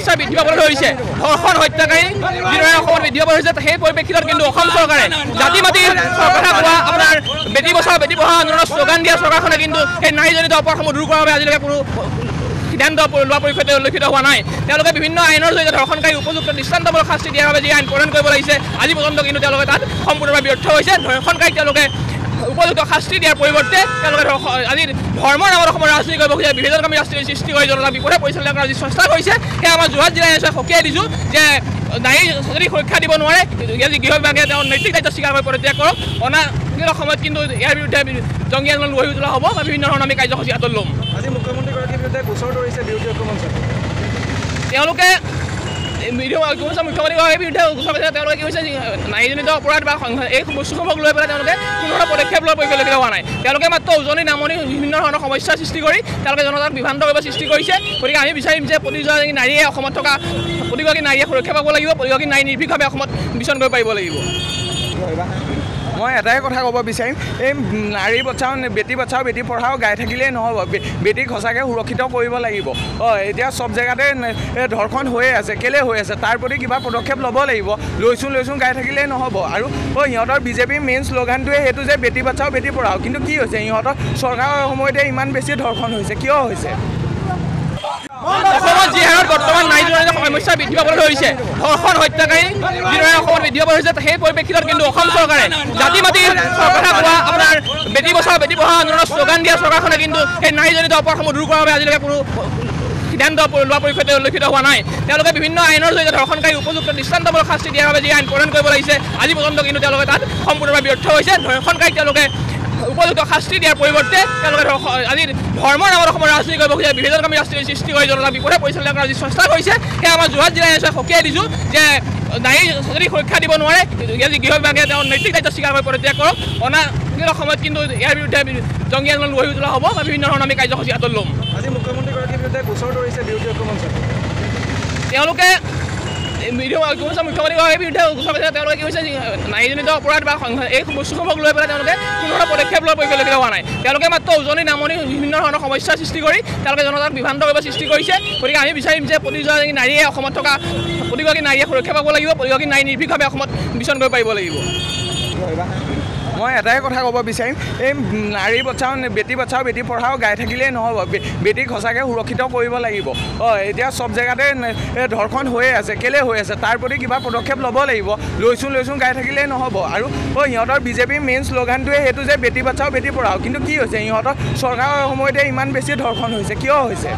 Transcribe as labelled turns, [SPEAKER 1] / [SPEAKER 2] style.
[SPEAKER 1] সমস্যা বৃদ্ধি পাবলৈ ধৰিছে ধৰ্ষণ হত্যাকাৰী যিদৰে অসমত বৃদ্ধি পাবলৈ ধৰিছে সেই পৰিপ্ৰেক্ষিতত কিন্তু অসম চৰকাৰে জাতি মাটিৰ কথা কোৱা আপোনাৰ বেটি বচাও বেটি পঢ়াও আন্দোলনৰ শ্লোগান দিয়া চৰকাৰখনে কিন্তু সেই নাৰীজনিত অপৰাধসমূহ দূৰ কৰাৰ বাবে আজিলৈকে কোনো সিদ্ধান্ত লোৱা পৰিক্ষেত্ৰত উল্লেখিত হোৱা নাই তেওঁলোকে বিভিন্ন আইনৰ জৰিয়তে ধৰ্ষণকাৰী উপযুক্ত দৃষ্টান্তমূলক শাস্তি দিয়াৰ বাবে যি আইন প্ৰণয়ন কৰিব লাগিছে আজি পৰ্যন্ত কিন্তু তেওঁলোকে তাত সম্পূৰ্ণভাৱে ব্যৰ্থ হৈছে ধৰ্ষণকাৰীক তেওঁলোকে উপযুক্ত শাস্তি দিয়াৰ পৰিৱৰ্তে তেওঁলোকে আজি ধৰ্মৰ নামত অসমৰ ৰাজনীতি কৰিব খোজে বিভেদনকামী ৰাজনীতি সৃষ্টি কৰি জনতাক বিপথে পৰিচালনা কৰাৰ যি চেষ্টা কৰিছে সেয়া আমাৰ যোৰহাট জিলা এছ সকীয়াই দিছোঁ যে নাৰী যদি সুৰক্ষা দিব নোৱাৰে আজি গৃহ বিভাগে তেওঁৰ নৈতিক দায়িত্ব স্বীকাৰ কৰি পদত্যাগ কৰক অনাগত সময়ত কিন্তু ইয়াৰ বিৰুদ্ধে জংগী আন্দোলন গঢ়ি তোলা হ'ব বা বিভিন্ন ধৰণৰ আমি কাৰ্যসূচী হাতত ল'ম
[SPEAKER 2] আজি মুখ্যমন্ত্ৰীগৰাকীৰ বিৰুদ্ধে গোচৰ ধৰিছে বিৰোধী ঐক্যমঞ্চে
[SPEAKER 1] তেওঁলোকে মুখ্যমন্ত্ৰীগৰাকীৰ বিৰুদ্ধে গোচৰ কৰিছে তেওঁলোকে কি হৈছে নাৰীজনিত অপৰাধ বা এই বস্তুসমূহক লৈ পেলাই তেওঁলোকে কোনো ধৰণৰ পদক্ষেপ লোৱাৰ পৰিলক্ষিত হোৱা নাই তেওঁলোকে মাত্ৰ উজনি নামনি বিভিন্ন ধৰণৰ সমস্যাৰ সৃষ্টি কৰি তেওঁলোকে জনতাক বিভ্ৰান্ত কৰিব সৃষ্টি কৰিছে গতিকে আমি বিচাৰিম যে প্ৰতিগৰাকী নাৰীয়ে অসমত থকা প্ৰতিগৰাকী নাৰীয়ে সুৰক্ষা পাব লাগিব প্ৰতিগৰাকী নাৰী নিৰ্ভীকভাৱে অসমত বিচৰণ কৰিব পাৰিব লাগিব
[SPEAKER 2] মই এটাই কথা ক'ব বিচাৰিম এই নাৰী বচাও বেটি পঢ়াও গাই থাকিলেই নহ'ব বেটিক সঁচাকৈ সুৰক্ষিত কৰিব লাগিব এতিয়া চব জেগাতে ধৰ্ষণ হৈয়ে আছে কেলৈ হৈ আছে তাৰ প্ৰতি কিবা পদক্ষেপ ল'ব লাগিব লৈছোঁ গাই থাকিলেই নহ'ব আৰু সিহঁতৰ বিজেপিৰ মেইন শ্লোগানটোৱে সেইটো যে বেটি বচাও বেটি পঢ়াও কিন্তু কি হৈছে ইহঁতৰ চৰকাৰৰ সময়তে ইমান বেছি ধৰ্ষণ হৈছে কিয় হৈছে
[SPEAKER 1] অসমত যি হাৰত বৰ্তমান নাৰীজনিত সমস্যা বৃদ্ধি পাবলৈ ধৰিছে ধৰ্ষণ হত্যাকাৰী যিদৰে অসমত বৃদ্ধি পাবলৈ ধৰিছে সেই পৰিপ্ৰেক্ষিতত কিন্তু অসম চৰকাৰে জাতি মাটিৰ কথা কোৱা আপোনাৰ বেটি বচাও বেটি পঢ়াও আন্দোলনৰ শ্লোগান দিয়া চৰকাৰখনে কিন্তু সেই নাৰীজনিত অপৰাধসমূহ দূৰ কৰাৰ বাবে আজিলৈকে কোনো সিদ্ধান্ত লোৱা পৰিক্ষেত্ৰত উল্লেখিত হোৱা নাই তেওঁলোকে বিভিন্ন আইনৰ জৰিয়তে ধৰ্ষণকাৰী উপযুক্ত দৃষ্টান্তমূলক শাস্তি দিয়াৰ বাবে যি আইন প্ৰণয়ন কৰিব লাগিছে আজি পৰ্যন্ত কিন্তু তেওঁলোকে তাত সম্পূৰ্ণভাৱে ব্যৰ্থ হৈছে ধৰ্ষণকাৰীক তেওঁলোকে উপযুক্ত শাস্তি দিয়াৰ পৰিৱৰ্তে তেওঁলোকে আজি ধৰ্মৰ নামত অসমৰ ৰাজনীতি কৰিব খোজে বিভেদনকামী ৰাজনীতি সৃষ্টি কৰি জনতাক বিপথে পৰিচালনা কৰাৰ যি চেষ্টা কৰিছে সেয়া আমাৰ যোৰহাট জিলা এছ সকীয়াই দিছোঁ যে নাৰী যদি সুৰক্ষা দিব নোৱাৰে আজি গৃহ বিভাগে তেওঁৰ নৈতিক দায়িত্ব স্বীকাৰ কৰি পদত্যাগ কৰক অনাগত সময়ত কিন্তু ইয়াৰ বিৰুদ্ধে জংগী আন্দোলন গঢ়ি তোলা হ'ব বা বিভিন্ন ধৰণৰ আমি কাৰ্যসূচী হাতত ল'ম
[SPEAKER 2] আজি মুখ্যমন্ত্ৰীগৰাকীৰ বিৰুদ্ধে গোচৰ ধৰিছে বিৰোধী ঐক্যমঞ্চে
[SPEAKER 1] তেওঁলোকে মুখ্যমন্ত্ৰীগৰাকীৰ বিৰুদ্ধে গোচৰ কৰিছে তেওঁলোকে কি হৈছে নাৰীজনিত অপৰাধ বা এই বস্তুসমূহক লৈ পেলাই তেওঁলোকে কোনো ধৰণৰ পদক্ষেপ লোৱাৰ পৰিলক্ষিত হোৱা নাই তেওঁলোকে মাত্ৰ উজনি নামনি বিভিন্ন ধৰণৰ সমস্যাৰ সৃষ্টি কৰি তেওঁলোকে জনতাক বিভ্ৰান্ত কৰিব সৃষ্টি কৰিছে গতিকে আমি বিচাৰিম যে প্ৰতিগৰাকী নাৰীয়ে অসমত থকা প্ৰতিগৰাকী নাৰীয়ে সুৰক্ষা পাব লাগিব প্ৰতিগৰাকী নাৰী নিৰ্ভীকভাৱে অসমত বিচৰণ কৰিব পাৰিব লাগিব
[SPEAKER 2] মই এটাই কথা ক'ব বিচাৰিম এই নাৰী বচাও বেটি পঢ়াও গাই থাকিলেই নহ'ব বেটিক সঁচাকৈ সুৰক্ষিত কৰিব লাগিব এতিয়া চব জেগাতে ধৰ্ষণ হৈয়ে আছে কেলৈ হৈ আছে তাৰ প্ৰতি কিবা পদক্ষেপ ল'ব লাগিব লৈছোঁ গাই থাকিলেই নহ'ব আৰু সিহঁতৰ বিজেপিৰ মেইন শ্লোগানটোৱে সেইটো যে বেটি বচাও বেটি পঢ়াও কিন্তু কি হৈছে ইহঁতৰ চৰকাৰৰ সময়তে ইমান বেছি ধৰ্ষণ হৈছে কিয় হৈছে